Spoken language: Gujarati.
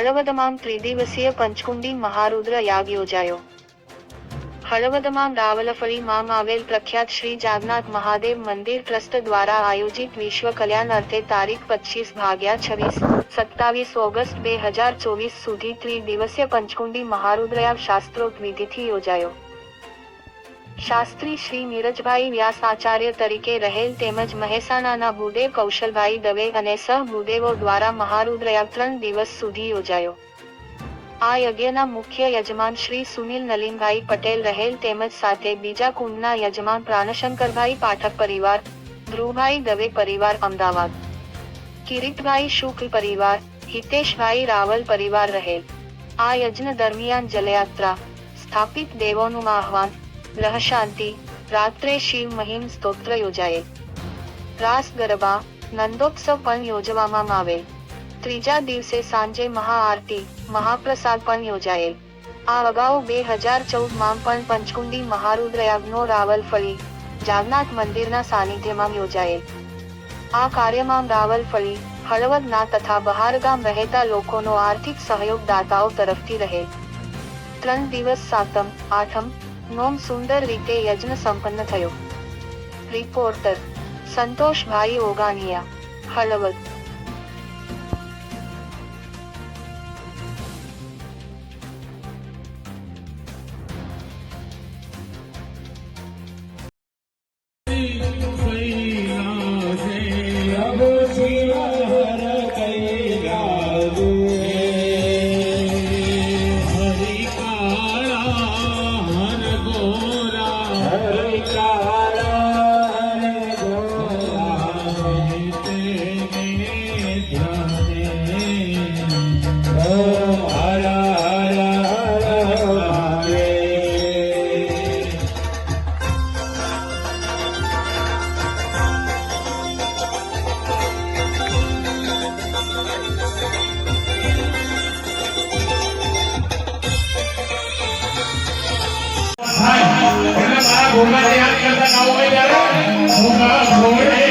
હળવદમાં ત્રિદિવસીય પંચકુંડી મહારુદ્ર યાગ યોજાયો। હળવદમાં રાવલફળીમાં આવેલ પ્રખ્યાત શ્રી જાગનાથ મહાદેવ મંદિર ટ્રસ્ટ દ્વારા આયોજિત વિશ્વ કલ્યાણ અર્થે તારીખ 25/26-27 ઓગસ્ટ 2024 સુધી ત્રિદિવસીય પંચકુંડી મહારુદ્ર યાગ શાસ્ત્રોક્ત વિધિથી યોજાયો। શાસ્ત્રી શ્રી નીરજભાઈ વ્યાસ આચાર્ય તરીકે રહેલ તેમજ મહેસાણાના ભૂદેવ કૌશલભાઈ દવે અને સહ ભૂદેવો દ્વારા મહારુદ્ર યાગ 3 દિવસ સુધી યોજાયો। આ યજ્ઞના મુખ્ય યજમાન શ્રી સુનિલ નલિનભાઈ પટેલ રહેલ તેમજ સાથે બીજા કુંડના યજમાન પ્રાણશંકરભાઈ પાઠક પરિવાર, ધ્રુવભાઈ દવે પરિવાર અમદાવાદ, કિરીટભાઈ શુક્લ પરિવાર, હિતેશભાઈ રાવલ પરિવાર રહેલ। આ યજ્ઞ દરમિયાન જલયાત્રા, સ્થાપિત દેવોનું આહવાન, ગ્રહ શાંતિ, રાત્રે શિવ મહિમ સ્તોત્ર યોજાયેલ। રાસ ગરબા, નંદોત્સવ પણ યોજવામાં આવેલ। ત્રીજા દિવસે સાંજે મહાઆરતી, મહાપ્રસાદ પણ યોજાયેલ। આ અગાઉ 2014માં પણ પંચકુંડી મહારુદ્ર યાગનો રાવલફળી, જાગનાથ મંદિરના સાનિધ્યમાં યોજાયેલ। આ કાર્યમાં રાવલફળી, હળવદના તથા બહારગામ રહેતા લોકોનો આર્થિક સહયોગ દાતાઓ તરફથી રહેલ। 3 દિવસ સાતમ, આઠમ નોમ સુંદર રીતે યજ્ઞ સંપન્ન થયો। રિપોર્ટર સંતોષભાઈ ઓગાણિયા, હળવદ। ઘોડા યાદ કરતા ગાવું હોય ત્યારે ઘોડે